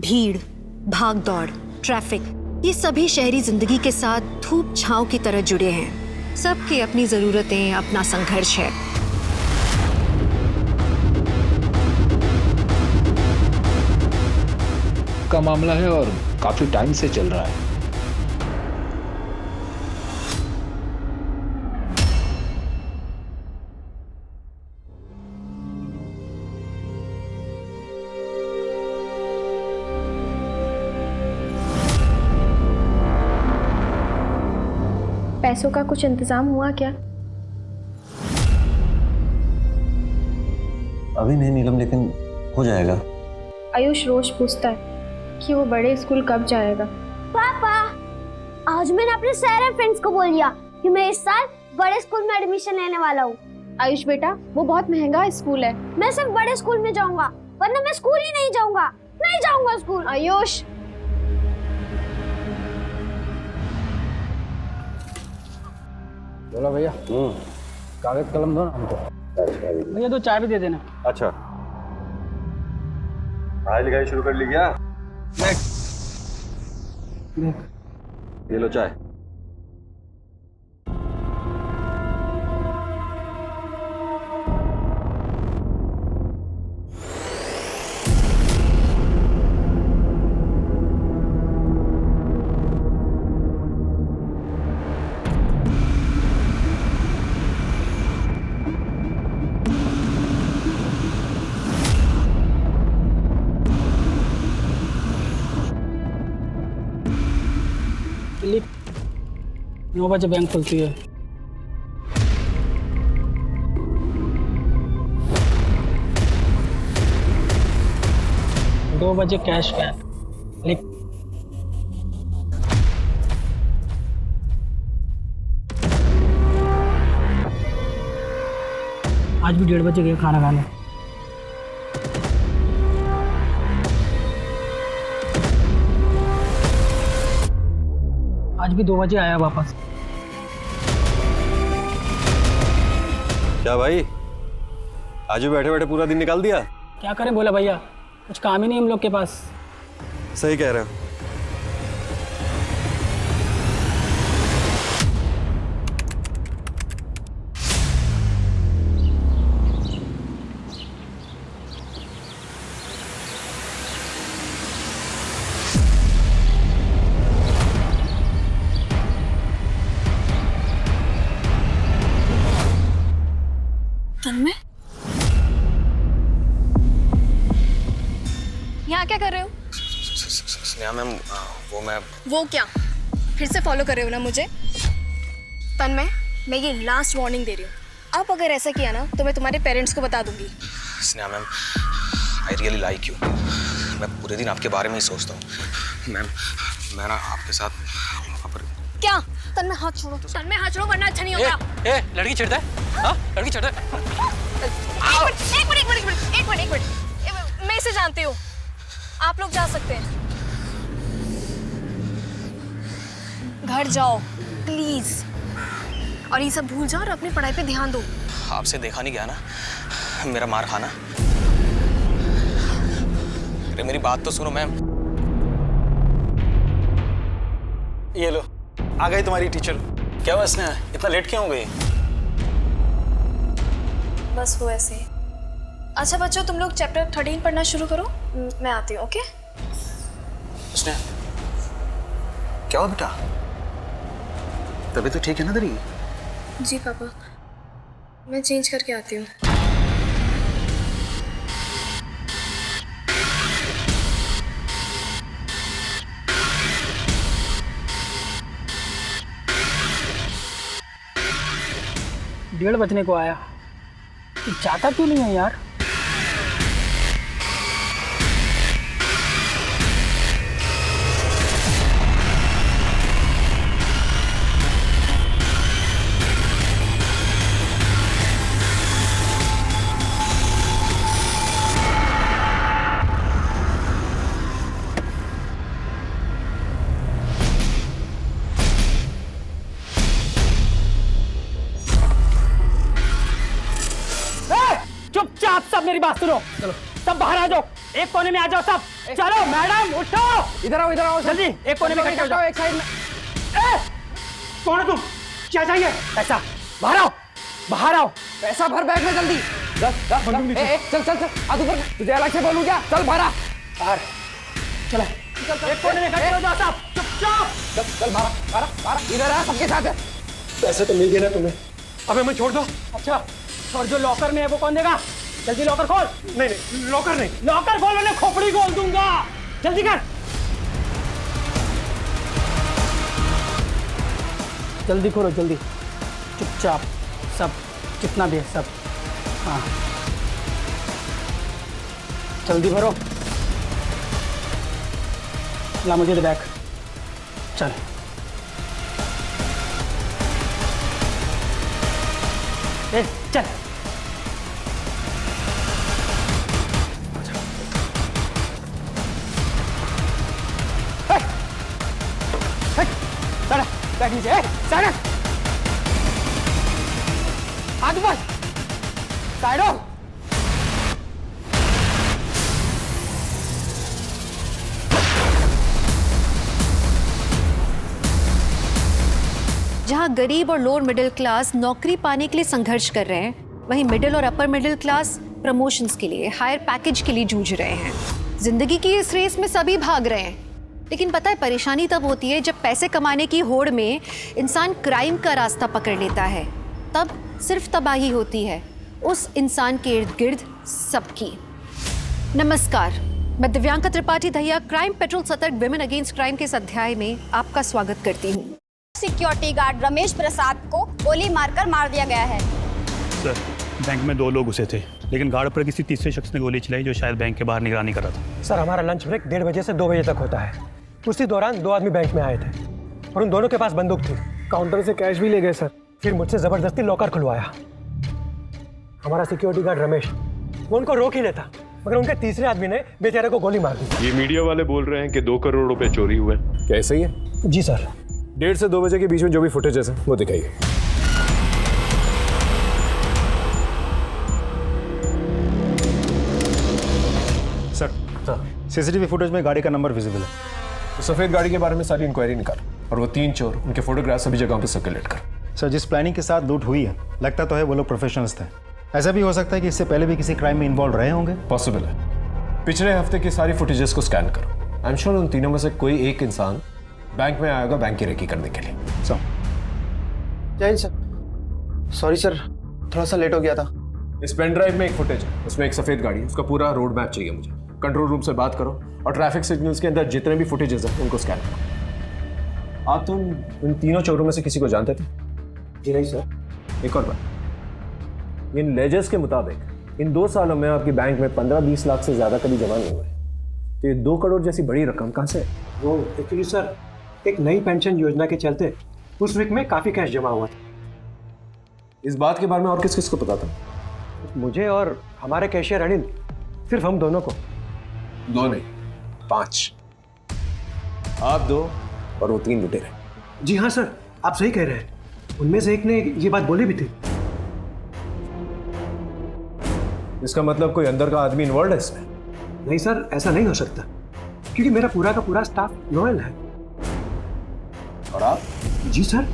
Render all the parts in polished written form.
भीड़, भाग-दौड़, ट्रैफिक, ये सभी शहरी जिंदगी के साथ धूप छांव की तरह जुड़े हैं। सबकी अपनी जरूरतें, अपना संघर्ष है। का मामला है और काफी टाइम से चल रहा है। पैसों का कुछ इंतजाम हुआ क्या? अभी नहीं नीलम, लेकिन हो जाएगा। आयुष रोज पूछता है कि वो बड़े स्कूल कब जाएगा। पापा, आज मैंने अपने सारे फ्रेंड्स को बोल दिया कि मैं इस साल बड़े स्कूल में एडमिशन लेने वाला हूँ। आयुष बेटा, वो बहुत महंगा स्कूल है। मैं सिर्फ बड़े स्कूल में जाऊंगा, वरना मैं स्कूल ही नहीं जाऊंगा। नहीं जाऊंगा स्कूल। आयुष, बोला भैया, कागज कलम दो ना हमको। भैया 2 चाय भी दे देना। अच्छा, पढ़ाई लिखाई शुरू कर ली क्या? ये लो चाय। दिलीप, 9 बजे बैंक खुलती है। दो बजे कैश बैक। लिख। आज भी 1:30 बजे गए खाना खाने। आज भी 2 बजे आया वापस। क्या भाई, आज भी बैठे बैठे पूरा दिन निकाल दिया? क्या करें बोला भैया, कुछ काम ही नहीं हम लोग के पास। सही कह रहे हो। तन्मय, यहाँ क्या कर रहे हो? स्नेहा मैम, वो क्या? फिर से फॉलो कर रहे हो ना मुझे? तन्मय, मैं ये लास्ट वार्निंग दे रही हूँ। अब अगर ऐसा किया ना तो मैं तुम्हारे पेरेंट्स को बता दूंगी। Sneha ma'am, I really like you. मैं पूरे दिन आपके बारे में ही सोचता हूँ। मैम, मैं ना आपके साथ वहाँ पर। क्या? तन्मय हाथ छोड़ो, तन्मय हाथ छोड़ो वरना अच्छा नहीं होगा। लड़की छेड़ता है? हाँ, लड़की छेड़ता है। एक मिनट, मैं इसे जानती हूँ। आप लोग जा सकते हैं। घर जाओ प्लीज, और ये सब भूल जाओ और अपनी पढ़ाई पे ध्यान दो। आपसे देखा नहीं गया ना मेरा मार खाना। अरे मेरी बात तो सुनो मैम। ये लो, आ गई तुम्हारी टीचर। क्या हुआ स्नेहा, इतना लेट क्यों हो गई? बस वो ऐसे ही। अच्छा बच्चों, तुम लोग चैप्टर 13 पढ़ना शुरू करो, मैं आती हूँ। ओके? स्नेहा, क्या हुआ बेटा? तबीयत तो ठीक है ना तेरी? जी पापा, मैं चेंज करके आती हूँ। डेढ़ बजने को आया, जाता क्यों नहीं है यार? चुपचाप सब मेरी बात सुनो। चलो सब बाहर आ जाओ। एक कोने में आ जाओ सब। चलो मैडम उठो, इधर आओ जल्दी एक कोने में इकट्ठे हो जाओ। एक साइड में। कौन है तुम? क्या चाहिए? पैसा बाहर आओ, बाहर आओ। पैसा भर बैग में जल्दी। चल आदू पर तुझे अलग से बोलूं क्या? चल भरा बाहर चला। एक कोने में इकट्ठे हो जाओ सब, चुपचाप। चल भरा इधर आ, सबके साथ है। पैसे तो मिल गए ना तुम्हें, अब हमें छोड़ दो। अच्छा, और जो लॉकर में है वो कौन देगा? जल्दी लॉकर खोल। नहीं लॉकर नहीं। लॉकर खोल वरना खोपड़ी खोल दूंगा। जल्दी कर, जल्दी खोलो जल्दी, चुपचाप सब, कितना भी है सब। हाँ जल्दी भरो। ला मुझे दे बैग। चल ए चल। बैग नीचे। साइड आदू पर साइड हो। जहां गरीब और लोअर मिडिल क्लास नौकरी पाने के लिए संघर्ष कर रहे हैं, वहीं मिडिल और अपर मिडिल क्लास प्रमोशंस के लिए, हायर पैकेज के लिए जूझ रहे हैं। जिंदगी की इस रेस में सभी भाग रहे हैं, लेकिन पता है परेशानी तब होती है जब पैसे कमाने की होड़ में इंसान क्राइम का रास्ता पकड़ लेता है। तब सिर्फ तबाही होती है उस इंसान के इर्द गिर्द सबकी। नमस्कार, मैं दिव्यांका त्रिपाठी दहिया क्राइम पेट्रोल सतर्क विमेन अगेंस्ट क्राइम के इस अध्याय में आपका स्वागत करती हूँ। सिक्योरिटी गार्ड रमेश प्रसाद को गोली मारकर मार दिया गया है। सर, बैंक में 2 लोग घुसे थे, लेकिन गार्ड पर किसी तीसरे शख्स ने गोली चलाई जो शायद बैंक के बाहर निगरानी कर रहा था। सर, हमारा लंच ब्रेक 1:30 बजे से 2 बजे तक होता है। उसी दौरान 2 आदमी बैंक में आए थे और उन दोनों के पास बंदूक थी। काउंटर से कैश भी ले गए सर। फिर मुझसे जबरदस्ती लॉकर खुलवाया। हमारा सिक्योरिटी गार्ड रमेश वो उनको रोक ही लेता, मगर उनके तीसरे आदमी ने बेचारे को गोली मार दी। ये मीडिया वाले बोल रहे हैं कि 2 करोड़ रुपए चोरी हुए। क्या ऐसा ही है? जी सर। 1:30 से 2 बजे के बीच में जो भी फुटेजेस है वो दिखाइए। सर, सीसीटीवी फुटेज में गाड़ी का नंबर विजिबल है। तो सफेद गाड़ी के बारे में सारी इंक्वायरी निकाल और वो 3 चोर, उनके फोटोग्राफ सभी जगहों पे सर्कुलेट कर। सर, जिस प्लानिंग के साथ लूट हुई है, लगता तो है वो लोग प्रोफेशनल्स थे। ऐसा भी हो सकता है कि इससे पहले भी किसी क्राइम में इन्वॉल्व रहे होंगे। पॉसिबल है। पिछले हफ्ते की सारी फुटेजेस को स्कैन करो। आई एम श्योर उन तीनों में से कोई एक इंसान बैंक में आएगा बैंक की रेकी करने के लिए। सर, जय सर। सॉरी सर, थोड़ा सा लेट हो गया था। इस पेन ड्राइव में एक फुटेज है, उसमें एक सफेद गाड़ी है, उसका पूरा रोड मैप चाहिए मुझे। कंट्रोल रूम से बात करो और ट्रैफिक सिग्नल्स के अंदर जितने भी फुटेजेस हैं उनको स्कैन करो। आप तुम इन तीनों चोरों में से किसी को जानते थे? जी नहीं सर। एक और बात, इन लेजर्स के मुताबिक इन 2 सालों में आपकी बैंक में 15-20 लाख से ज्यादा कभी जमा नहीं हुए, तो ये 2 करोड़ जैसी बड़ी रकम कहाँ से? वो एक्चुअली सर, एक नई पेंशन योजना के चलते उस वीक में काफ़ी कैश जमा हुआ था। इस बात के बारे में और किस किस को पता था? मुझे और हमारे कैशियर अनिल, सिर्फ हम दोनों को। 2 नहीं, 5। आप 2 और वो 3 लुटेरे। जी हाँ सर, आप सही कह रहे हैं। उनमें से एक ने ये बात बोली भी थी। इसका मतलब कोई अंदर का आदमी इन्वॉल्व है इसमें? नहीं सर, ऐसा नहीं हो सकता, क्योंकि मेरा पूरा का पूरा स्टाफ लॉयल है। और आप? जी सर,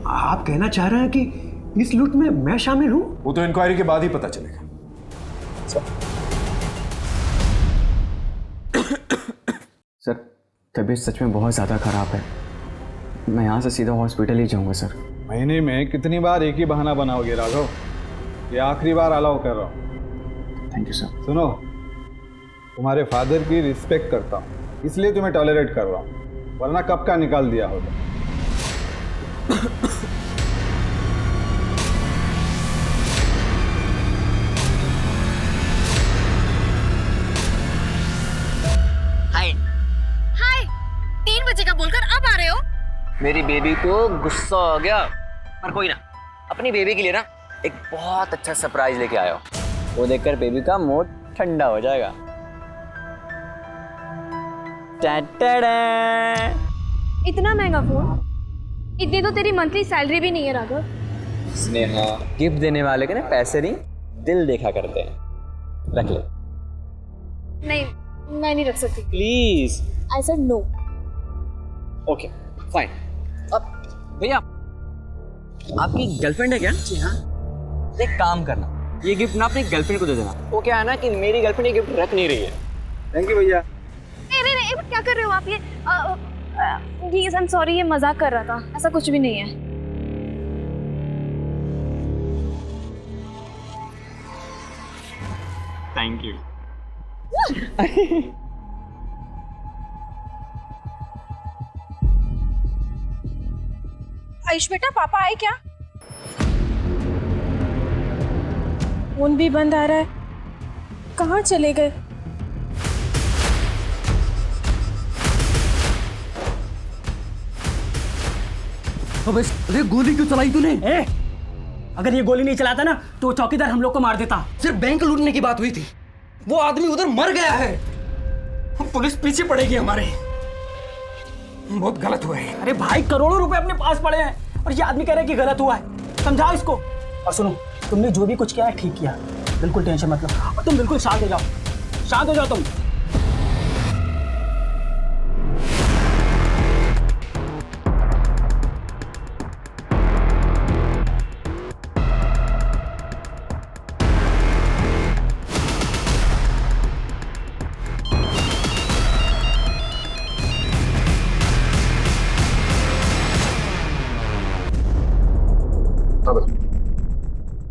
आप कहना चाह रहे हैं कि इस लूट में मैं शामिल हूं? वो तो इंक्वायरी के बाद ही पता चलेगा। सर, तबीयत सच में बहुत ज़्यादा ख़राब है। मैं यहाँ से सीधा हॉस्पिटल ही जाऊँगा सर। महीने में कितनी बार एक ही बहाना बनाओगे राघव? ये आखिरी बार अलाउ कर रहा हूँ। Thank you sir. सुनो, तुम्हारे फादर की रिस्पेक्ट करता हूँ, इसलिए तुम्हें टॉलरेट कर रहा हूँ, वरना कब का निकाल दिया होगा। हाय हाय, 3 बजे का बोलकर अब आ रहे हो? मेरी बेबी को गुस्सा हो गया, पर कोई ना, अपनी बेबी के लिए ना एक बहुत अच्छा सरप्राइज लेके आया हूं। वो देखकर बेबी का मूड ठंडा हो जाएगा। इतना महंगा फोन? इतनी तो तेरी मंथली सैलरी भी नहीं है राघव। स्नेहा, गिफ्ट देने वाले के ना पैसे नहीं, दिल देखा करते हैं। रख ले। नहीं, मैं नहीं रख सकती। Please. I said no. Okay fine. अब भैया आपकी गर्लफ्रेंड है क्या? जी हाँ। एक काम करना, ये गिफ्ट ना अपनी गर्लफ्रेंड को दे देना। वो क्या है ना कि मेरी गर्लफ्रेंड ये गिफ्ट रख नहीं रही है। थैंक यू भैया। नहीं, क्या कर रहे हो आप ये? प्लीज, आई एम सॉरी, ये मजाक कर रहा था, ऐसा कुछ भी नहीं है। Thank you. आयुष बेटा, पापा आए क्या? फोन भी बंद आ रहा है, कहाँ चले गए? अरे गोली क्यों चलाई तूने? अगर ये गोली नहीं चलाता ना तो चौकीदार हम लोग को मार देता। सिर्फ बैंक लूटने की बात हुई थी, वो आदमी उधर मर गया है। पुलिस पीछे पड़ेगी हमारे। बहुत गलत हुआ है। अरे भाई, करोड़ों रुपए अपने पास पड़े हैं और ये आदमी कह रहा है कि गलत हुआ है। समझाओ इसको। और सुनो, तुमने जो भी कुछ किया है ठीक किया, बिल्कुल टेंशन मत लो और तुम बिल्कुल शांत हो जाओ, शांत हो जाओ तुम।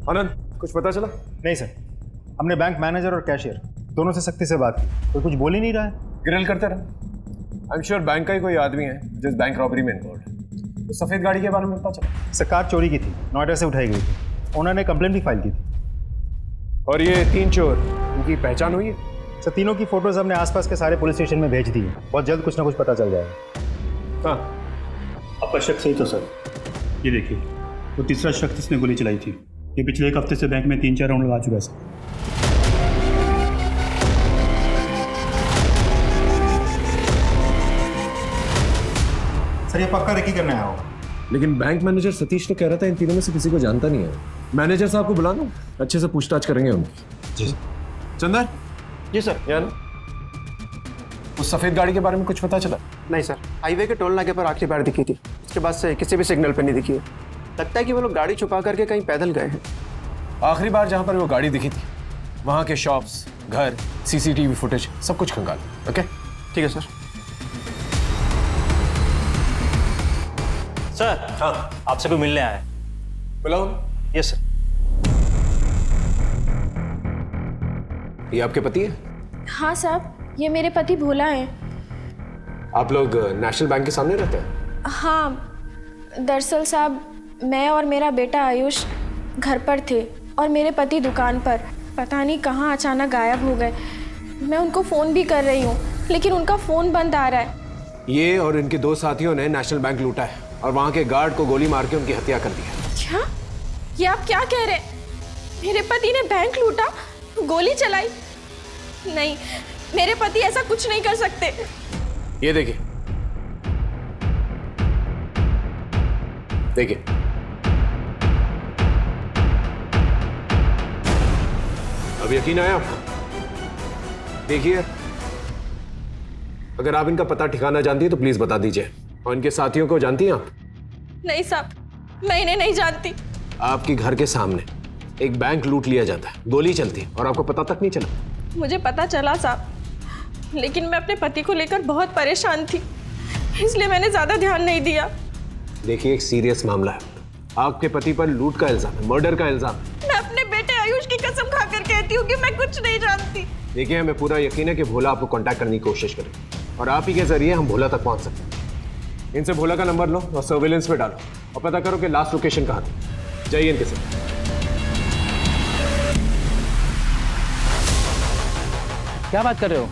आनंद, कुछ पता चला? नहीं सर, हमने बैंक मैनेजर और कैशियर दोनों से सख्ती से बात की, कोई कुछ बोल ही नहीं रहा है। ग्रिल करते रहो। आई एम श्योर बैंक का ही कोई आदमी है जिस बैंक रॉबरी में इन्वॉल्व है। तो सफेद गाड़ी के बारे में पता चला? सर, कार चोरी की थी, नोएडा से उठाई गई थी, ओनर ने कंप्लेंट भी फाइल की थी। और ये 3 चोर, इनकी पहचान हुई है? सर, तीनों की फोटोज हमने आसपास के सारे पुलिस स्टेशन में भेज दी है, बहुत जल्द कुछ ना कुछ पता चल जाएगा। हाँ, आपका शक सही तो सर। ये देखिए, वो तीसरा शख्स जिसने गोली चलाई थी, ये पिछले 1 हफ्ते से बैंक में 3-4 राउंड लगा चुका है सर। सर, ये पक्का रेकी करने आया होगा। लेकिन बैंक मैनेजर सतीश तो कह रहा था इन तीनों में से किसी को जानता नहीं है। मैनेजर साहब को बुला लो, अच्छे से पूछताछ करेंगे उनकी। जी चंदर। जी सर। यार, उस सफेद गाड़ी के बारे में कुछ पता चला? नहीं सर, हाईवे के टोल नाके पर आखिरी बार दिखी थी, उसके बाद से किसी भी सिग्नल पर नहीं दिखी है। लगता है कि वो लोग गाड़ी छुपा करके कहीं पैदल गए हैं। आखिरी बार जहां पर वो गाड़ी दिखी थी वहां के शॉप्स, घर, सीसीटीवी फुटेज सब कुछ खंगाल। ओके, ठीक है सर। सर, हाँ, आपसे कोई मिलने आया है। बुलाओ। Yes sir. ये आपके पति है? हाँ साहब, ये मेरे पति भोला है। आप लोग नेशनल बैंक के सामने रहते हैं? हाँ, दरअसल साहब मैं और मेरा बेटा आयुष घर पर थे और मेरे पति दुकान पर। पता नहीं कहाँ अचानक गायब हो गए। मैं उनको फ़ोन भी कर रही हूँ लेकिन उनका फ़ोन बंद आ रहा है। ये और इनके 2 साथियों ने नेशनल बैंक लूटा है और वहाँ के गार्ड को गोली मार के उनकी हत्या कर दी है। क्या? ये आप क्या कह रहे हैं? मेरे पति ने बैंक लूटा, गोली चलाई? नहीं, मेरे पति ऐसा कुछ नहीं कर सकते। ये देखिए, देखिए, अब यकीन आया आपको? देखिए, अगर आप इनका पता ठिकाना जानती है तो प्लीज बता दीजिए। और इनके साथियों को जानती हैं आप? नहीं साहब, मैं इन्हें नहीं जानती। आपके घर के सामने एक बैंक लूट लिया जाता है, गोली चलती है और आपको पता तक नहीं चला? मुझे पता चला साहब, लेकिन मैं अपने पति को लेकर बहुत परेशान थी, इसलिए मैंने ज्यादा ध्यान नहीं दिया। देखिए, एक सीरियस मामला है। आपके पति पर लूट का इल्जाम है, मर्डर का इल्जाम है। मैं अपने बेटे आयुष की कसम खाकर कहती हूँ कि मैं कुछ नहीं जानती। देखिए, हमें पूरा यकीन है कि भोला आपको कांटेक्ट करने की कोशिश करेगी और आप ही के जरिए हम भोला तक पहुंच सकते हैं। इनसे भोला का नंबर लो और सर्विलेंस पे डालो और पता करो कि लास्ट लोकेशन कहाँ थी। जाइए इनके साथ। क्या बात कर रहे हो?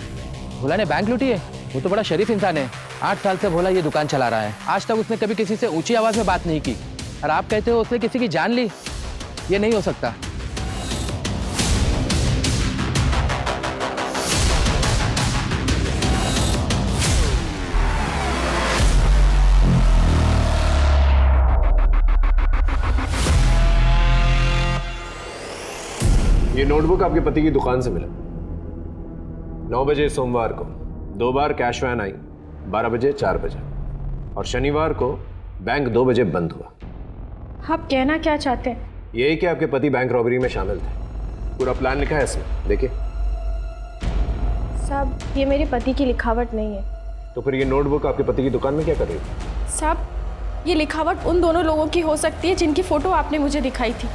भोला ने बैंक लूटी है? वो तो बड़ा शरीफ इंसान है। 8 साल से भोला ये दुकान चला रहा है, आज तक उसने कभी किसी से ऊंची आवाज में बात नहीं की। और आप कहते हो उसने किसी की जान ली? ये नहीं हो सकता। ये नोटबुक आपके पति की दुकान से मिला। 9 बजे सोमवार को 2 बार कैश वैन आई, 12 बजे 4 बजे, और शनिवार को बैंक 2 बजे बंद हुआ। आप कहना क्या चाहते हैं? यही कि आपके पति बैंक रॉबरी में शामिल थे। पूरा प्लान लिखा है इसमें, देखिए। साहब, ये मेरे पति की लिखावट नहीं है। तो फिर ये नोटबुक आपके पति की दुकान में क्या कर रही थी? साहब, ये लिखावट उन दोनों लोगों की हो सकती है जिनकी फोटो आपने मुझे दिखाई थी।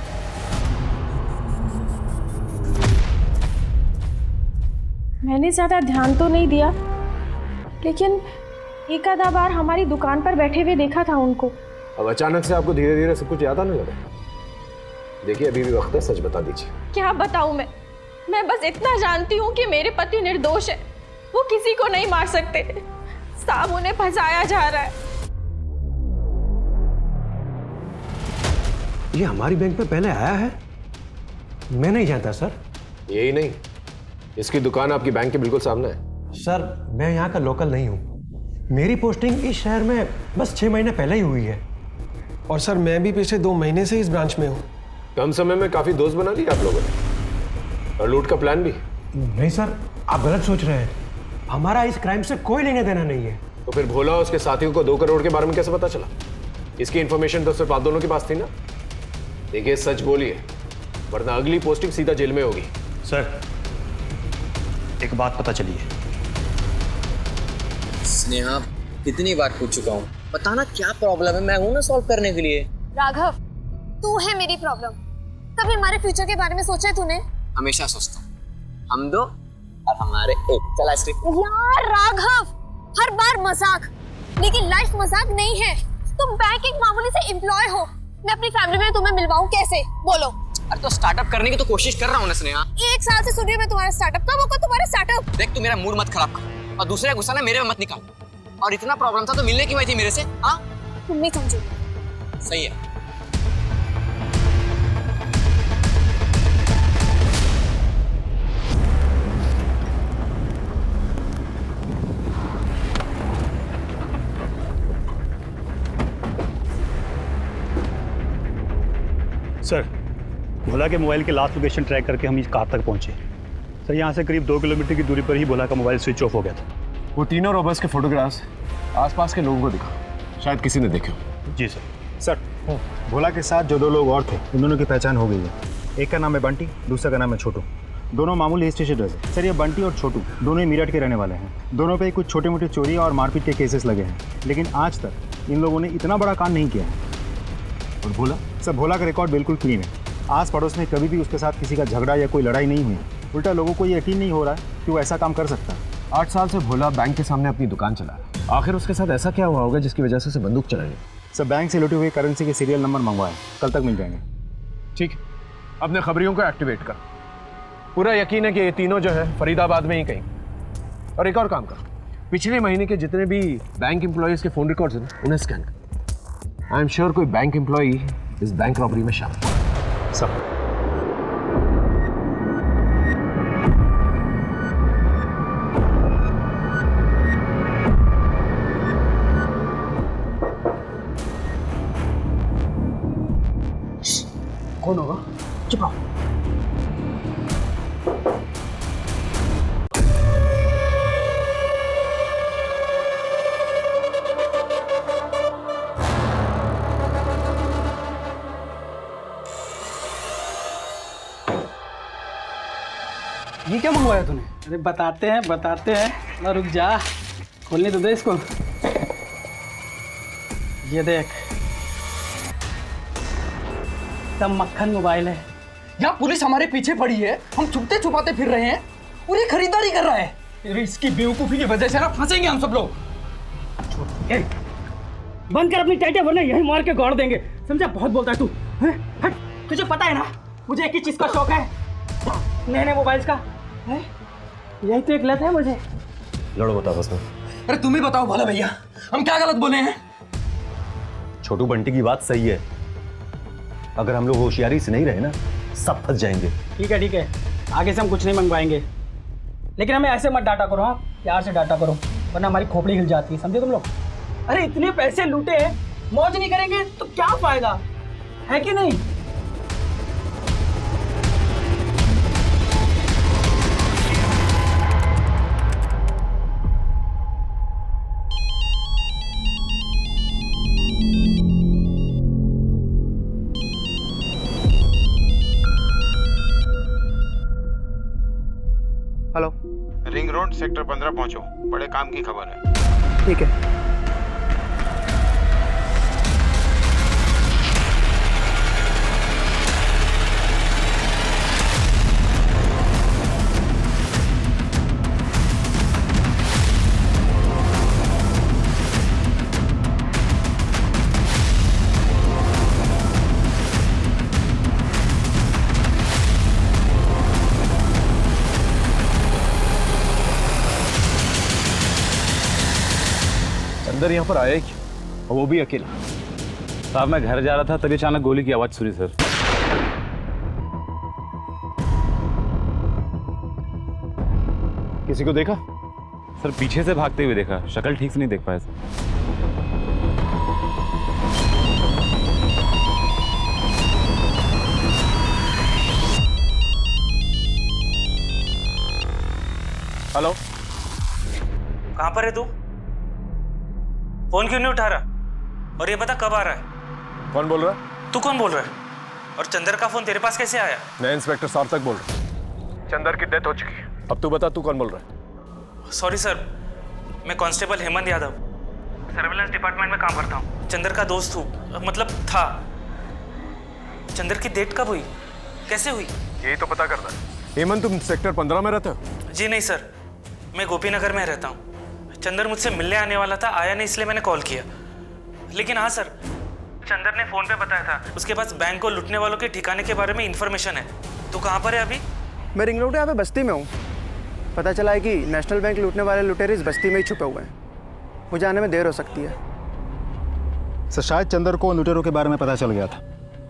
मैंने ज़्यादा ध्यान तो नहीं दिया, लेकिन एक आधा बार हमारी दुकान पर बैठे हुए देखा था उनको। अब अचानक से आपको धीरे धीरे सब कुछ याद आने लगा। देखिए, अभी भी वक्त है, सच बता दीजिए। क्या बताऊं मैं बस इतना जानती हूँ कि मेरे पति निर्दोष है। वो किसी को नहीं मार सकते। साहब, उन्हें फंसाया जा रहा है। ये हमारी बैंक में पहले आया है? मैं नहीं जानता सर। यही नहीं, इसकी दुकान आपकी बैंक के बिल्कुल सामने है। सर, मैं यहाँ का लोकल नहीं हूँ। मेरी पोस्टिंग इस शहर में बस 6 महीने पहले ही हुई है। और सर, मैं भी पिछले 2 महीने से इस ब्रांच में हूँ। कम समय में काफी दोस्त बना लिए आप लोगों ने, और लूट का प्लान भी। नहीं सर, आप गलत सोच रहे हैं। हमारा इस क्राइम से कोई लेना देना नहीं है। तो फिर भोला उसके साथियों को 2 करोड़ के बारे में कैसे पता चला? इसकी इंफॉर्मेशन तो सिर्फ आप दोनों के पास थी ना। देखिए, सच बोलिए, वरना अगली पोस्टिंग सीधा जेल में होगी। सर, एक बात पता चली है। स्नेहा, कितनी बार पूछ चुका हूँ, बताना क्या प्रॉब्लम है, मैं हूं ना सॉल्व करने के लिए। राघव, तू है मेरी प्रॉब्लम। कभी हमारे फ्यूचर के बारे में सोचा है तूने? हमेशा सोचता हूँ। हम 2 और हमारे 1। चल आइसक्रीम। यार राघव, हर बार मजाक, लेकिन लाइफ मजाक नहीं है। तुम बैंक एक मामूली से एम्प्लॉय हो। मैं अपनी फैमिली में तुम्हें मिलवाऊं कैसे? बोलो। अरे तो स्टार्टअप करने की तो कोशिश कर रहा हूँ ना स्नेहा। 1 साल से सुन रही हूं मैं तुम्हारा स्टार्टअप। कब होगा तुम्हारा स्टार्टअप? देख, तू मेरा मूड मत खराब कर, और दूसरे गुस्सा ना मेरे में मत निकाल। और इतना प्रॉब्लम था तो मिलने की वजह थी मेरे से। हाँ, तुम नहीं समझोगे। सही है। सर, भोला के मोबाइल के लास्ट लोकेशन ट्रैक करके हम इस कार तक पहुंचे। सर, यहाँ से करीब 2 किलोमीटर की दूरी पर ही भोला का मोबाइल स्विच ऑफ हो गया था। वो तीनों रॉबर्स के फोटोग्राफ्स आसपास के लोगों को दिखा, शायद किसी ने देखे। जी सर। सर, भोला के साथ जो 2 लोग और थे, उन दोनों की पहचान हो गई है। एक का नाम है बंटी, दूसरा का नाम है छोटू। दोनों मामूली हिस्ट्री शीटर्स हैं। सर, ये बंटी और छोटू दोनों ही मेरठ के रहने वाले हैं। दोनों पे कुछ छोटे मोटे चोरी और मारपीट के केसेस लगे हैं, लेकिन आज तक इन लोगों ने इतना बड़ा कांड नहीं किया है। और भोला? सर, भोला का रिकॉर्ड बिल्कुल क्लीन है। आस पड़ोस में कभी भी उसके साथ किसी का झगड़ा या कोई लड़ाई नहीं हुई। उल्टा लोगों को ये यकीन नहीं हो रहा है कि वो ऐसा काम कर सकता है। 8 साल से भोला बैंक के सामने अपनी दुकान चला रहा है। आखिर उसके साथ ऐसा क्या हुआ होगा जिसकी वजह से उसे बंदूक चलानी? सर, बैंक से लुटे हुए करेंसी के सीरियल नंबर मंगवाए, कल तक मिल जाएंगे। ठीक है, अपने खबरियों को एक्टिवेट कर। पूरा यकीन है कि ये तीनों जो है फरीदाबाद में ही कहीं। और एक और काम कर, पिछले महीने के जितने भी बैंक एम्प्लॉयज के फोन रिकॉर्ड्स हैं उन्हें स्कैन कर। आई एम श्योर कोई बैंक एम्प्लॉई इस बैंक रॉबरी में शामिल है। सब कौन होगा? चुप रहो। ये क्या मंगवाया तूने? अरे बताते हैं। ना रुक जा, खोलने तो दे इसको। ये देख, सब मक्खन मोबाइल है। यहाँ पुलिस हमारे पीछे पड़ी है, हम छुपते छुपाते फिर रहे हैं, पूरी खरीदारी कर रहा है। अरे इसकी बेवकूफ़ी की वजह से ना फंसेंगे हम सब लोग। बंद कर अपनी टाइटें, वरना यही मार के गाड़ देंगे। समझा? बहुत बोलता है तू। हट, तुझे पता है ना मुझे एक ही चीज़ का शौक है, नए नए मोबाइल्स का। यही तो एक लत है मुझे। लड़ो, बताओ बस। अरे तुम ही बताओ भोला भैया, हम क्या गलत बोले हैं? छोटू बंटी की बात सही है। अगर हम लोग होशियारी से नहीं रहे ना, सब फंस जाएंगे। ठीक है, आगे से हम कुछ नहीं मंगवाएंगे, लेकिन हमें ऐसे मत डांटा करो। हाँ, प्यार से डांटा करो, वरना हमारी खोपड़ी हिल जाती है, समझे तुम लोग? अरे इतने पैसे लूटे हैं, मौज नहीं करेंगे तो क्या फायदा है कि नहीं? हेलो, रिंग रोड सेक्टर 15 पहुंचो, बड़े काम की खबर है। ठीक है। अंदर यहाँ पर आया ही क्यों? और वो भी अकेला। साहब मैं घर जा रहा था तभी अचानक गोली की आवाज सुनी सर। किसी को देखा? सर पीछे से भागते हुए देखा, शक्ल ठीक से नहीं देख पाया सर। हेलो, कहाँ पर है तू? फोन क्यों नहीं उठा रहा? और ये बता कब आ रहा है? कौन बोल रहा है? तू कौन बोल रहा है? और चंदर का फोन तेरे पास कैसे आया? मैं इंस्पेक्टर सार्थक बोल रहा हूँ। चंदर की डेथ हो चुकी है। अब तू बता, तू कौन बोल रहा है? सॉरी सर, मैं constable Hemant Yadav, surveillance department में काम करता हूँ। चंदर का दोस्त हूँ, मतलब था। चंदर की डेथ कब हुई, कैसे हुई? यही तो पता करना है। हेमंत, तुम सेक्टर 15 में रहते हो? जी नहीं सर, मैं गोपीनगर में रहता हूँ। चंदर मुझसे मिलने आने वाला था, आया नहीं, इसलिए मैंने कॉल किया। लेकिन हाँ सर, चंदर ने फोन पे बताया था उसके पास बैंक को लूटने वालों के ठिकाने के बारे में इंफॉर्मेशन है। तो कहाँ पर है अभी? मैं रिंग रोड यहाँ पे बस्ती में हूँ। पता चला है कि नेशनल बैंक लूटने वाले लुटेरे इस बस्ती में ही छुपे हुए हैं। मुझे आने में देर हो सकती है। सर शायद चंदर को लुटेरों के बारे में पता चल गया था,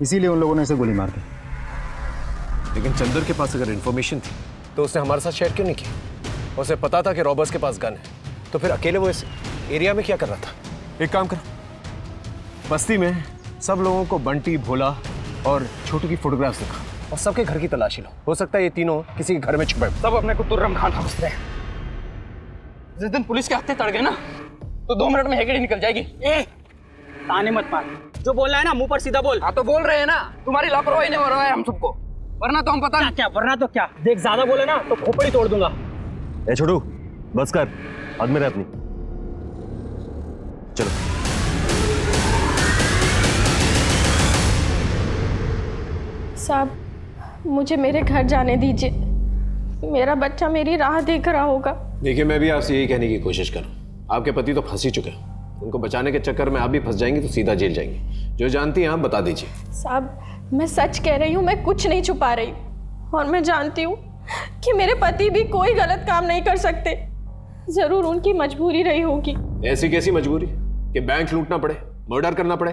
इसीलिए उन लोगों ने इसे गोली मार दी। लेकिन चंदर के पास अगर इन्फॉर्मेशन थी तो उसने हमारे साथ शेयर क्यों नहीं की? उसे पता था कि रॉबर्स के पास गन है, तो फिर अकेले वो इस एरिया में क्या कर रहा था? एक काम करो, बस्ती में सब लोगों को बंटी, भोला और छोटू की फोटोग्राफ्स दिखा और सबके घर की तलाशी लो। हो सकता है ये तीनों किसी के घर में छुपे। सब अपने को तुर्रम खान समझते हैं। जिस दिन पुलिस के हत्थे तड़ गए ना, तो 2 मिनट में हेगड़ी निकल जाएगी। ताने मत मार, जो बोल रहा है ना मुंह पर सीधा बोल। हाँ तो बोल रहे हैं ना, तुम्हारी लापरवाही ने मरवाया है हम सबको, वरना तो हम पता क्या, वरना तो क्या। देख ज्यादा बोले ना तो खोपड़ी तोड़ दूंगा। ए छोटू, बस कर, हद में रह अपनी। चलो। साहब, मुझे मेरे घर जाने दीजिए। मेरा बच्चा मेरी राह देख रहा होगा। देखिए, मैं भी आपसे यही कहने की कोशिश कर रहा हूँ। आपके पति तो फंस ही चुके हैं, उनको बचाने के चक्कर में आप भी फंस जाएंगी तो सीधा जेल जाएंगे। जो जानती हैं आप बता दीजिए। साहब, मैं सच कह रही हूँ, मैं कुछ नहीं छुपा रही। और मैं जानती हूँ कि मेरे पति भी कोई गलत काम नहीं कर सकते। जरूर उनकी मजबूरी रही होगी। ऐसी कैसी मजबूरी कि बैंक लूटना पड़े, मर्डर करना पड़े?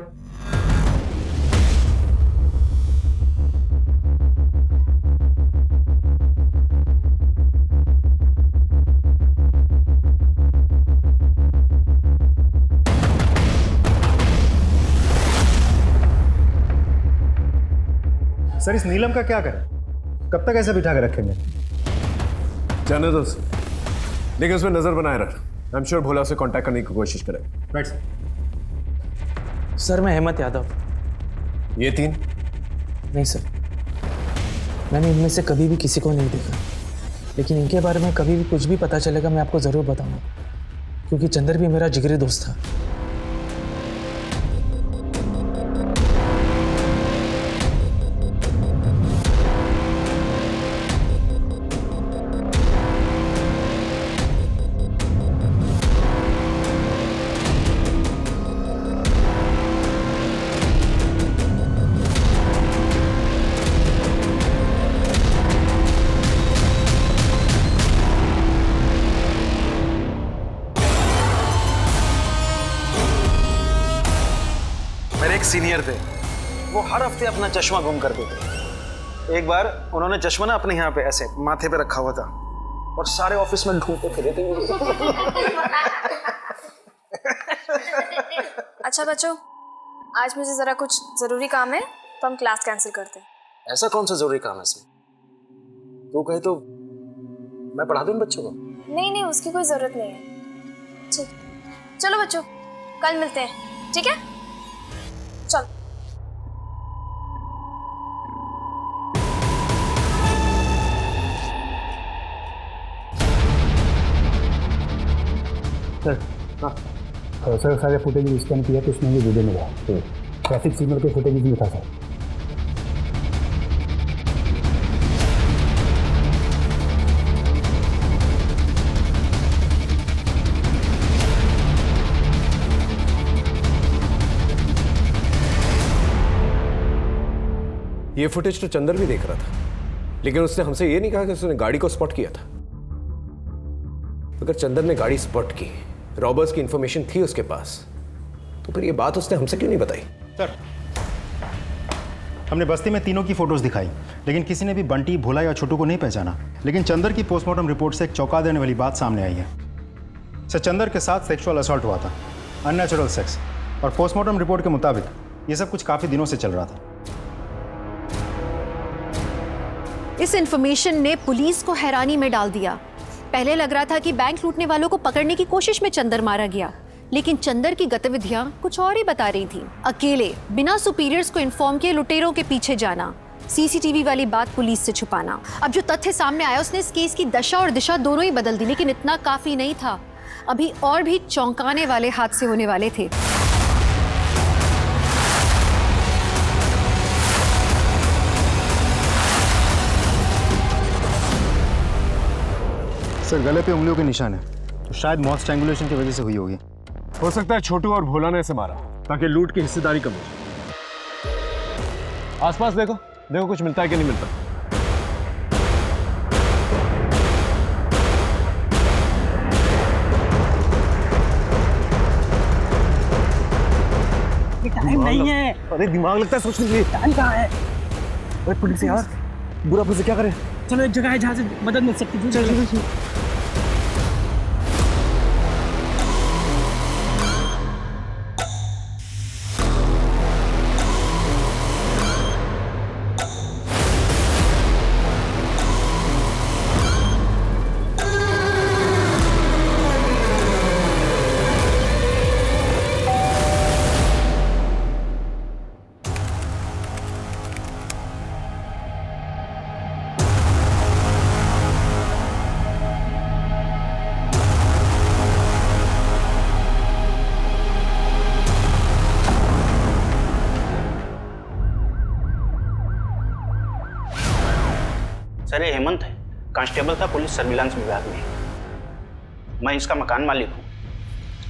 सर इस नीलम का क्या करें? कब तक ऐसे बिठा के रखेंगे? जाने दो, लेकिन उसमें नजर बनाए रखना। आई एम श्योर भोला से कांटेक्ट करने की कोशिश करेगा। राइट सर, मैं हेमंत यादव। ये तीन? नहीं सर, मैंने इनमें से कभी भी किसी को नहीं देखा, लेकिन इनके बारे में कभी भी कुछ भी पता चलेगा मैं आपको ज़रूर बताऊंगा, क्योंकि चंदर भी मेरा जिगरी दोस्त था। सीनियर थे, वो हर हफ्ते अपना चश्मा गुम करते थे। एक बार उन्होंने चश्मा ना अपने यहाँ पे ऐसे माथे पे रखा हुआ था और सारे ऑफिस में ढूंढते फिरे थे। अच्छा बच्चों, आज मुझे जरा कुछ जरूरी काम है, तो हम क्लास कैंसिल करते हैं। ऐसा कौन सा जरूरी काम है इसमें? तू कहे तो मैं पढ़ा दूं इन बच्चों को। नहीं नहीं, उसकी कोई जरूरत नहीं है। ठीक, चलो बच्चों, कल मिलते हैं, ठीक है? चल। सर सर सारे फुटेज स्कैन किया तो उसमें वीडियो मिला। ट्रैफिक सिग्नल के फुटेज भी था सर। ये फुटेज तो चंदर भी देख रहा था, लेकिन उसने हमसे ये नहीं कहा कि उसने गाड़ी को स्पॉट किया था। अगर चंदर ने गाड़ी स्पॉट की, रॉबर्स की इंफॉर्मेशन थी उसके पास, तो फिर ये बात उसने हमसे क्यों नहीं बताई? सर हमने बस्ती में तीनों की फोटोज दिखाई, लेकिन किसी ने भी बंटी, भोला या छोटू को नहीं पहचाना। लेकिन चंदर की पोस्टमार्टम रिपोर्ट से एक चौंका देने वाली बात सामने आई है। सर चंदर के साथ सेक्सुअल असॉल्ट हुआ था, अननेचुरल सेक्स, और पोस्टमार्टम रिपोर्ट के मुताबिक ये सब कुछ काफ़ी दिनों से चल रहा था। इस इंफॉर्मेशन ने पुलिस को हैरानी में डाल दिया। पहले लग रहा था कि बैंक लूटने वालों को पकड़ने की कोशिश में चंदर मारा गया, लेकिन चंदर की गतिविधियां कुछ और ही बता रही थी। अकेले बिना सुपीरियर्स को इन्फॉर्म किए लुटेरों के पीछे जाना, सीसीटीवी वाली बात पुलिस से छुपाना। अब जो तथ्य सामने आया उसने इस केस की दशा और दिशा दोनों ही बदल दी। लेकिन इतना काफी नहीं था, अभी और भी चौंकाने वाले हादसे होने वाले थे। सर गले पे उंगलियों के निशान है, तो शायद मौत स्ट्रैंगुलेशन की वजह से हुई होगी। हो सकता है छोटू और भोला ने इसे मारा ताकि लूट की हिस्सेदारी कम हो। आसपास देखो देखो कुछ मिलता है कि नहीं मिलता। टाइम नहीं है। अरे दिमाग लगता है सोचने के लिए। टाइम कहाँ है? अरे पुलिस यार, बुरा पुलिस क्या करे? चलो एक जगह है जहाँ से मदद मिल सकती है। चलो सर ये हेमंत है, कांस्टेबल था पुलिस सर्विलांस विभाग में। मैं इसका मकान मालिक हूँ।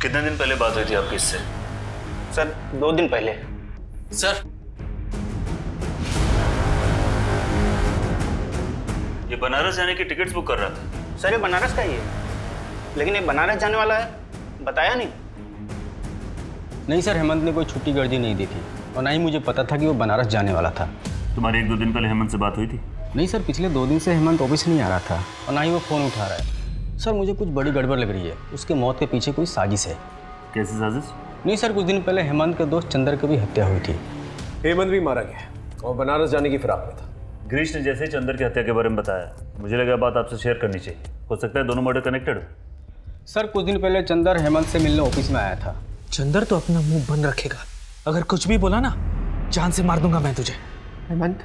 कितने दिन पहले बात हुई थी आपकी इससे? सर 2 दिन पहले। सर ये बनारस जाने की टिकट्स बुक कर रहा था। सर ये बनारस का ही है, लेकिन ये बनारस जाने वाला है बताया नहीं। नहीं सर, हेमंत ने कोई छुट्टी गर्दी नहीं दी थी और ना ही मुझे पता था कि वो बनारस जाने वाला था। तुम्हारी 1-2 दिन पहले हेमंत से बात हुई थी? नहीं सर, पिछले 2 दिन से हेमंत ऑफिस नहीं आ रहा था और ना ही वो फ़ोन उठा रहा है। सर मुझे कुछ बड़ी गड़बड़ लग रही है, उसके मौत के पीछे कोई साजिश है। कैसी साजिश? नहीं सर, कुछ दिन पहले हेमंत के दोस्त चंदर की भी हत्या हुई थी। हेमंत भी मारा गया और बनारस जाने की फिराक में था। गिरीश ने जैसे ही चंदर की हत्या के बारे में बताया, मुझे लगा बात आपसे शेयर करनी चाहिए। हो सकता है दोनों मर्डर कनेक्टेड हो। सर कुछ दिन पहले चंदर हेमंत से मिलने ऑफिस में आया था। चंदर तो अपना मुंह बंद रखेगा, अगर कुछ भी बोला ना जान से मार दूंगा मैं तुझे। हेमंत,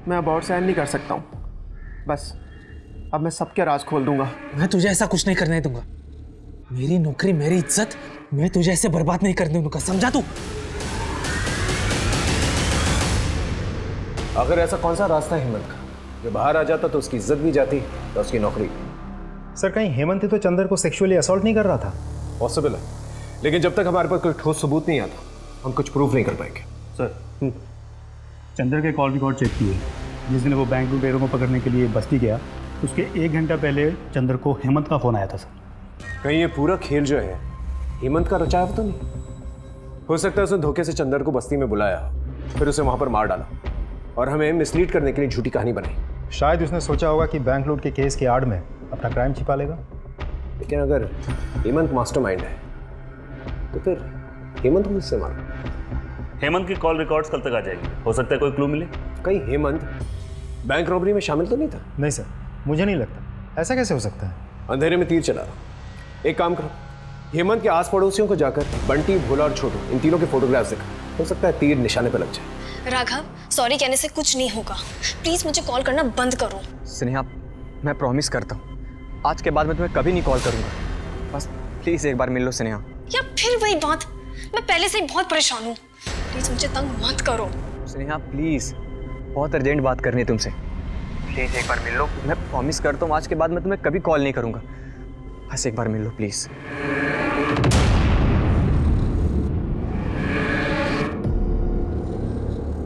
मैं अब और सहन नहीं कर सकता हूँ। बस अब मैं सबके राज खोल दूंगा। मैं तुझे ऐसा कुछ नहीं करने दूंगा। मेरी नौकरी, मेरी इज्जत, मैं तुझे ऐसे बर्बाद नहीं करने दूंगा, समझा तू? अगर ऐसा कौन सा रास्ता है हेमंत का, जो बाहर आ जाता तो उसकी इज्जत भी जाती तो उसकी नौकरी। सर कहीं हेमंत ही तो चंदर को सेक्सुअली असॉल्ट नहीं कर रहा था? पॉसिबल है, लेकिन जब तक हमारे पास कोई ठोस सबूत नहीं आता हम कुछ प्रूफ नहीं कर पाएंगे। सर चंदर के कॉल रिकॉर्ड चेक किए। जिस दिन वो बैंक लुटेरों को पकड़ने के लिए बस्ती गया, उसके 1 घंटा पहले चंदर को हेमंत का फ़ोन आया था। सर कहीं ये पूरा खेल जो है हेमंत का रचाया तो नहीं? हो सकता है उसने धोखे से चंदर को बस्ती में बुलाया, फिर उसे वहां पर मार डाला और हमें मिसलीड करने के लिए झूठी कहानी बनाई। शायद उसने सोचा होगा कि बैंक लूट के केस की आड़ में अपना क्राइम छिपा लेगा। लेकिन अगर हेमंत मास्टरमाइंड है तो फिर हेमंत को किससे मारा? हेमंत की कॉल रिकॉर्ड्स कल तक आ जाएगी, हो सकता है कोई क्लू मिले। कहीं हेमंत बैंक रॉबरी में शामिल तो नहीं था? नहीं सर, मुझे नहीं लगता। ऐसा कैसे हो सकता है? अंधेरे में तीर चला रहा। एक काम करो, हेमंत के आस पड़ोसियों को जाकर बंटी, भोला और छोटू, इन तीनों के फोटोग्राफ्स दिखा। हो सकता है तीर निशाने पर लग जाए। राघव, सॉरी कहने से कुछ नहीं होगा। प्लीज मुझे कॉल करना बंद करो। स्नेहा, मैं प्रॉमिस करता हूँ आज के बाद मैं तुम्हें कभी नहीं कॉल करूँगा। बस प्लीज एक बार मिल लो स्नेहा। या फिर वही बात, मैं पहले से ही बहुत परेशान हूँ, प्लीज मुझे तंग मत करो। स्नेहा प्लीज, बहुत अर्जेंट बात करनी है तुमसे, प्लीज एक बार मिल लो। मैं प्रॉमिस करता हूँ आज के बाद मैं तुम्हें कभी कॉल नहीं करूँगा, बस एक बार मिल लो प्लीज।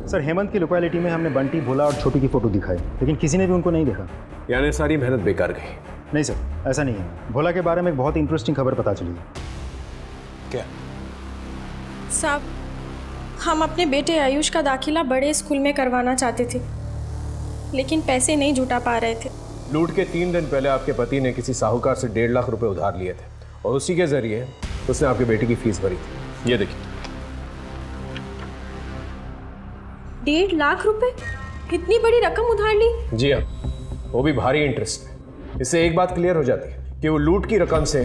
सर हेमंत की लोकेलिटी में हमने बंटी, भोला और छोटू की फोटो दिखाई, लेकिन किसी ने भी उनको नहीं देखा। यानी सारी मेहनत बेकार गई? नहीं सर, ऐसा नहीं है। भोला के बारे में एक बहुत इंटरेस्टिंग खबर पता चली है। क्या? साहब, हम अपने बेटे आयुष का दाखिला बड़े स्कूल में करवाना चाहते थे, लेकिन पैसे नहीं जुटा पा रहे थे। लूट के 3 दिन पहले आपके पति ने किसी साहूकार से 1.5 लाख रुपए उधार लिए थे और उसी के जरिए उसने आपके बेटे की फीस भरी थी। ये देखिए। 1.5 लाख रुपए? इतनी बड़ी रकम उधार ली? जी हाँ, वो भी भारी इंटरेस्ट में। इससे एक बात क्लियर हो जाती है कि वो लूट की रकम से